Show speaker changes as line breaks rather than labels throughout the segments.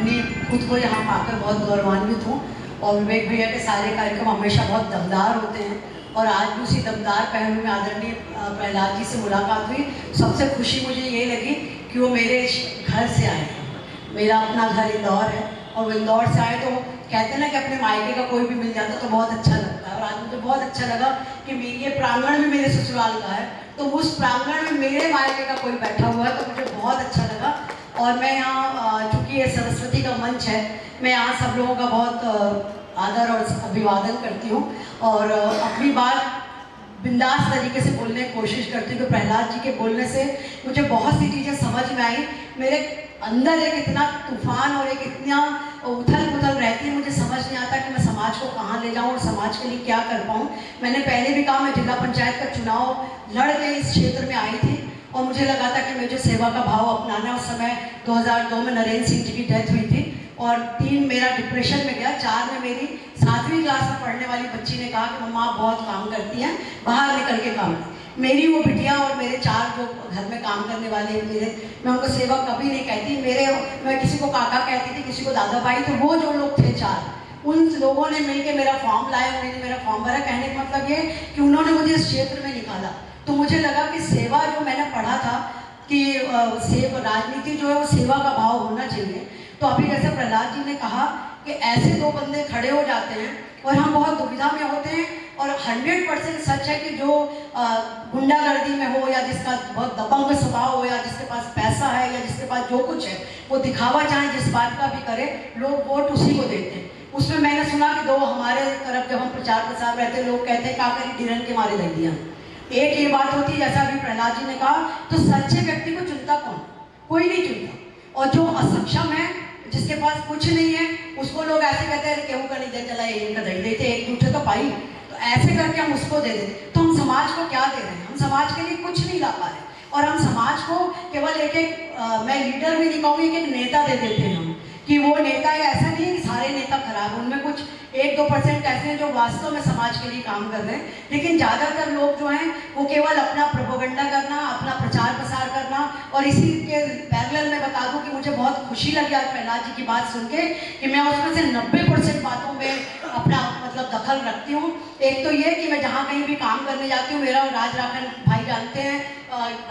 अपनी खुद को यहाँ पाकर बहुत गौरवान्वित हूँ। और विवेक भैया के सारे कार्यक्रम हमेशा बहुत दमदार होते हैं और आज भी उसी दमदार पहलू में आदरणीय प्रहलाद जी से मुलाकात हुई। सबसे खुशी मुझे ये लगी कि वो मेरे घर से आए। मेरा अपना घर इंदौर है और वो इंदौर से आए तो कहते हैं ना कि अपने मायके का कोई भी मिल जाता तो बहुत अच्छा लगता है। और आज मुझे बहुत अच्छा लगा कि ये प्रांगण भी मेरे ससुराल का है, तो उस प्रांगण में मेरे मायके का कोई बैठा हुआ है, तो मुझे बहुत अच्छा लगा। और मैं यहाँ, चूँकि ये सरस्वती का मंच है, मैं यहाँ सब लोगों का बहुत आदर और अभिवादन करती हूँ और अपनी बात बिंदास तरीके से बोलने की कोशिश करती हूँ। कि प्रहलाद जी के बोलने से मुझे बहुत सी चीज़ें समझ में आई। मेरे अंदर एक इतना तूफान और एक इतना उथल पुथल रहती है, मुझे समझ नहीं आता कि मैं समाज को कहाँ ले जाऊँ और समाज के लिए क्या कर पाऊँ। मैंने पहले भी कहा, मैं जिला पंचायत का चुनाव लड़ के इस क्षेत्र में आई थी और मुझे लगा था कि मुझे सेवा का भाव अपनाना। उस समय 2002 में नरेंद्र सिंह जी की डेथ हुई थी और 3 मेरा डिप्रेशन में गया। 4 में मेरी 7वीं क्लास में पढ़ने वाली बच्ची ने कहा कि मम्मा आप बहुत काम करती हैं, बाहर निकल के काम करें। मेरी वो बिटिया और मेरे 4 जो घर में काम करने वाले मेरे, मैं उनको सेवा कभी नहीं कहती। मैं किसी को काका कहती थी, किसी को दादा भाई। तो वो जो लोग थे 4, उन लोगों ने मिलकर मेरा फॉर्म लाया, उन्होंने मेरा फॉर्म भरा। कहने का मतलब ये कि उन्होंने मुझे इस क्षेत्र में निकाला। तो मुझे लगा कि सेवा, जो मैंने पढ़ा था कि राजनीति जो है वो सेवा का भाव होना चाहिए। तो अभी जैसे प्रहलाद जी ने कहा कि ऐसे 2 बंदे खड़े हो जाते हैं और हम बहुत दुविधा में होते हैं। और 100% सच है कि जो गुंडागर्दी में हो या जिसका बहुत दबंग स्वभाव हो या जिसके पास पैसा है या जिसके पास जो कुछ है वो दिखावा चाहे जिस बात का भी करे, लोग वोट उसी को देते हैं। उसमें मैंने सुना कि 2 हमारे तरफ जब हम प्रचार प्रसार रहते लोग कहते हैं काकरी डिरन के मारे दे दिया। एक ये बात होती है, जैसा अभी प्रहलाद जी ने कहा, तो सच्चे व्यक्ति को चुनता कौन? कोई नहीं चुनता। और जो असक्षम है, जिसके पास कुछ नहीं है, उसको लोग ऐसे कहते हैं केहू का नहीं दे चला इनका दे देते, एक दूसरे तो पाई, तो ऐसे करके हम उसको दे देते। तो हम समाज को क्या दे रहे हैं? हम समाज के लिए कुछ नहीं ला पा रहे और हम समाज को केवल मैं लीडर भी नहीं कहूँगी, एक नेता दे देते हैं हम कि वो नेता है। ऐसा नहीं है कि सारे नेता खराब, उनमें कुछ 1-2% ऐसे हैं जो वास्तव में समाज के लिए काम कर रहे हैं। लेकिन ज़्यादातर लोग जो हैं वो केवल अपना प्रोपेगेंडा करना, अपना प्रचार प्रसार करना। और इसी के पैरेलल में बता दूं कि मुझे बहुत खुशी लगी आज प्रहलाद जी की बात सुन के कि मैं उसमें से 90% बातों में अपना मतलब दखल रखती हूँ। एक तो ये कि मैं जहाँ कहीं भी काम करने जाती हूँ, मेरा राज राखन भाई जानते हैं,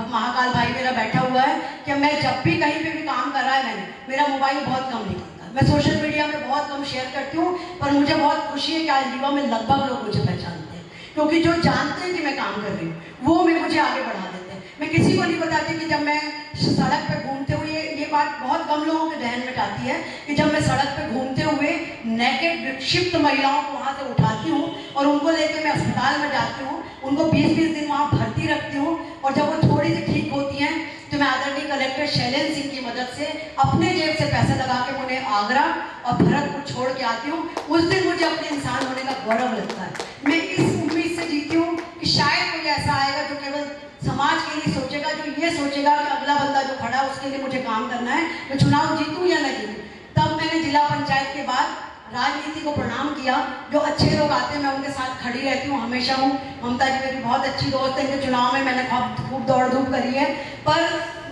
महाकाल भाई मेरा बैठा हुआ है, कि मैं जब भी कहीं पे भी काम कर रहा है, मेरा मोबाइल बहुत कम निकलता है। मैं सोशल मीडिया में बहुत कम शेयर करती हूँ, पर मुझे बहुत खुशी है कि आज युवा में लगभग लोग मुझे पहचानते हैं, क्योंकि जो जानते हैं कि मैं काम कर रही हूँ वो मुझे आगे बढ़ा देते हैं। मैं किसी को नहीं बताती कि जब मैं सड़क पे घूमते हुए, ये बात बहुत कम लोगों के ध्यान में आती है कि जब मैं सड़क पे घूमते हुए नेकेड विक्षिप्त महिलाओं को वहाँ से उठाती हूँ और उनको लेकर मैं अस्पताल में जाती हूँ, उनको 20-20 दिन वहाँ भर्ती रखती हूँ। और जब वो थोड़ी सी ठीक होती हैं तो मैं आदरणीय कलेक्टर शैलेंद्र सिंह की मदद से अपने जेब से पैसे लगा के उन्हें आगरा और भरतपुर छोड़ के आती हूँ। उस दिन मुझे अपने इंसान होने का गौरव लगता है। मैं इस उम्मीद से जीती हूँ कि शायद कोई ऐसा आएगा जो केवल समाज के लिए सोचेगा, जो ये सोचेगा कि अगला बंदा जो खड़ा है उसके लिए मुझे काम करना है, मैं चुनाव जीतूँ या न जीतूँ। तब मैंने जिला पंचायत के बाद राजनीति को प्रणाम किया। जो अच्छे लोग आते हैं मैं उनके साथ खड़ी रहती हूँ, हमेशा हूँ। ममता जी मेरी बहुत अच्छी दोस्त है, इनके चुनाव में मैंने खूब दौड़ धूप करी है, पर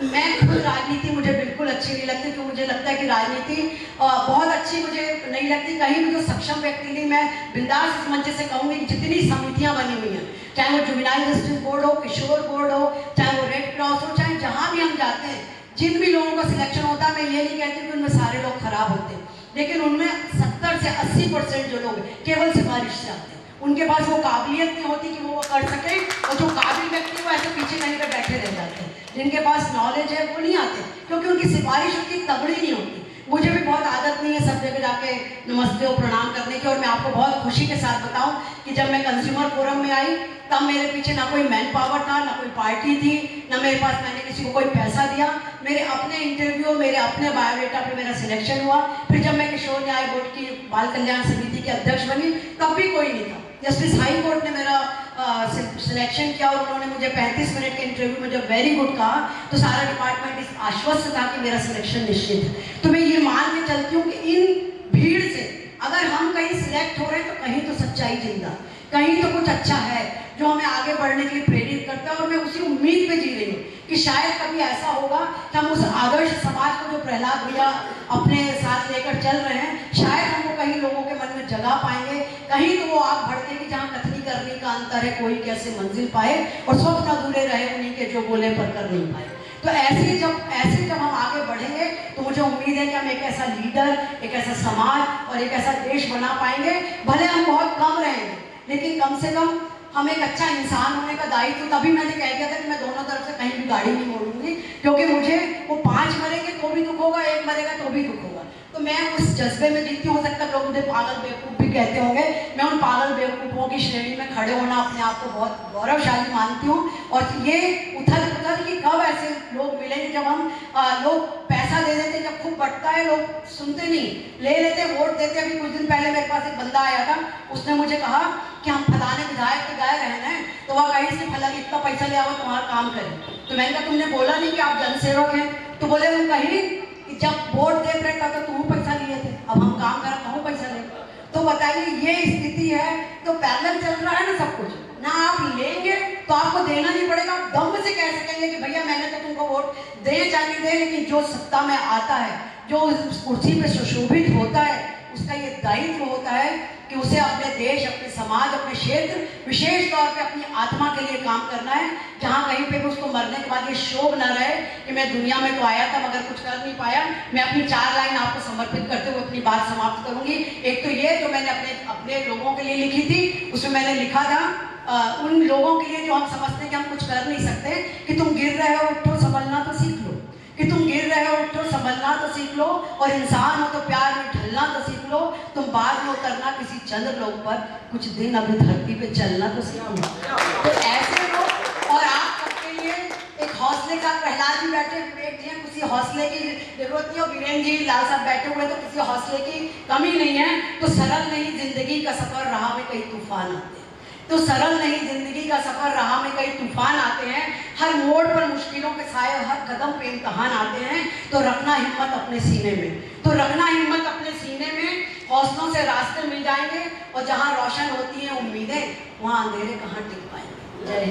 मैं खुद राजनीति मुझे बिल्कुल अच्छी नहीं लगती। क्योंकि मुझे लगता है कि राजनीति बहुत अच्छी मुझे नहीं लगती। कहीं भी जो सक्षम व्यक्ति नहीं, मैं बिंदास इस मंच से कहूँगी कि जितनी समितियाँ बनी हुई हैं, चाहे वो जुवेनाइल जस्टिस बोर्ड हो, किशोर बोर्ड हो, चाहे वो रेड क्रॉस हो, चाहे जहाँ भी हम जाते हैं, जिन भी लोगों का सिलेक्शन होता है, मैं ये नहीं कहती कि उनमें सारे लोग खराब होते हैं, लेकिन उनमें 70 से 80% जो लोग केवल सिफारिश से आते हैं, उनके पास वो काबिलियत नहीं होती कि वो कर सके। और जो काबिल व्यक्ति वो ऐसे पीछे कहीं पर बैठे रह जाते हैं। जिनके पास नॉलेज है वो नहीं आते, क्योंकि उनकी सिफारिश उतनी तगड़ी नहीं होती। मुझे भी बहुत आदत नहीं है सब जगह जाके नमस्ते और प्रणाम करने की। और मैं आपको बहुत खुशी के साथ बताऊं कि जब मैं कंज्यूमर फोरम में आई तब मेरे पीछे ना कोई मैन पावर था, ना कोई पार्टी थी, ना मेरे पास मैंने किसी को कोई पैसा दिया। मेरे अपने इंटरव्यू, मेरे अपने बायोडेटा पे मेरा सिलेक्शन हुआ। फिर जब मैं किशोर न्याय बोर्ड की बाल कल्याण समिति की अध्यक्ष बनी तब भी कोई नहीं था। जस्टिस हाई कोर्ट ने मेरा सिलेक्शन किया और उन्होंने मुझे 35 मिनट के इंटरव्यू में जब वेरी गुड कहा तो सारा डिपार्टमेंट इस आश्वस्त था कि मेरा सिलेक्शन निश्चित है। तो मैं ये मान के चलती हूँ कि इन भीड़ से अगर हम कहीं सिलेक्ट हो रहे हैं तो कहीं तो सच्चाई जिंदा, कहीं तो कुछ अच्छा है। जो हमें आगे बढ़ने के लिए प्रेरित करता है। और मैं उसी उम्मीद पे जी रही हूँ कि शायद कभी ऐसा होगा कि हम उस आदर्श समाज को जो प्रहलाद भैया अपने साथ लेकर चल रहे हैं, शायद हम वो कहीं लोगों के मन में जगा पाएंगे, कहीं तो वो आग भड़केगी जहाँ कथनी करनी का अंतर है, कोई कैसे मंजिल पाए और स्वप्न अधूरे रहे उन्हीं के जो बोले पर कर नहीं पाए। तो ऐसे जब हम आगे बढ़ेंगे तो मुझे उम्मीद है कि हम एक ऐसा लीडर, एक ऐसा समाज और एक ऐसा देश बना पाएंगे। भले हम बहुत कम रहेंगे, लेकिन कम से कम हम एक अच्छा इंसान होने का दायित्व, तभी मैंने कह दिया था कि मैं दोनों तरफ से कहीं भी गाड़ी नहीं मोड़ूंगी, क्योंकि मुझे वो 5 मरेंगे तो भी दुख होगा, 1 मरेगा तो भी दुख होगा। तो मैं उस जज्बे में जीती हूँ। हो सकता है लोग मुझे पागल बेवकूफ़ भी कहते होंगे, मैं उन पागल बेवकूफ़ों की श्रेणी में खड़े होना अपने आप को बहुत गौरवशाली मानती हूँ। और ये उथल पुथल कि कब ऐसे लोग मिलेंगे जब हम लोग पैसा दे देते, जब खूब बढ़ता है लोग सुनते नहीं, ले लेते, वोट देते। अभी कुछ दिन पहले मेरे पास एक बंदा आया था, उसने मुझे कहा कि हम फलाने विधायक के गाय रहना है, तो वह कहीं से फला इतना पैसा ले आओ तुम्हारा काम करें। तो मैंने कहा तुमने बोला नहीं कि आप जनसेवक हैं? तो बोले हम कहीं कि जब वोट देख रहे था तो तुम पैसा लिए थे, अब हम काम कर रहे कहूँ पैसा ले। तो बताइए ये स्थिति है। तो पैरेलल चल रहा है ना सब कुछ, ना आप लेंगे तो आपको देना नहीं पड़ेगा, आप दम से कह सकेंगे कि भैया मैंने तो तुमको वोट दे चाहिए दे, लेकिन जो सत्ता में आता है, जो उस कुर्सी पे सुशोभित होता है, उसका ये दायित्व होता है कि उसे अपने देश, अपने समाज, अपने क्षेत्र, विशेष तौर पे अपनी आत्मा के लिए काम करना है, जहाँ कहीं पे भी उसको मरने के बाद ये शोक न रहे कि मैं दुनिया में तो आया था मगर कुछ कर नहीं पाया। मैं अपनी 4 लाइन आपको समर्पित करते हुए अपनी बात समाप्त करूंगी। एक तो ये जो मैंने अपने लोगों के लिए लिखी थी, उसमें मैंने लिखा था उन लोगों के लिए जो हम समझते हैं कि हम कुछ कर नहीं सकते, कि तुम गिर रहे हो उठो संभलना तो सीख लो, कि तुम गिर रहे हो उठो संभलना तो सीख लो, और इंसान हो तो प्यार में ढलना तो सीख लो, तुम बाद में उतरना किसी चंद्र लोक पर, कुछ दिन अभी धरती पे चलना तो सीख लो। तो ऐसे लोग, और आप सबके लिए एक हौसले का, प्रहलाद जी बैठे विवेक जी हैं, किसी हौसले की जरूरत नहीं, और वीरेंद्र जी लाल साहब बैठे हुए तो किसी हौसले की कमी नहीं है। तो सरल नहीं जिंदगी का सफर, राह में कई तूफान आते हैं। तो सरल नहीं जिंदगी का सफर, राह में कई तूफान आते हैं, हर मोड़ पर मुश्किलों के साए, हर कदम पे इम्तहान आते हैं। तो रखना हिम्मत अपने सीने में, तो रखना हिम्मत अपने सीने में, हौसलों से रास्ते मिल जाएंगे, और जहाँ रोशन होती हैं उम्मीदें, वहाँ अंधेरे कहाँ टिक पाएंगे। जय हिंद।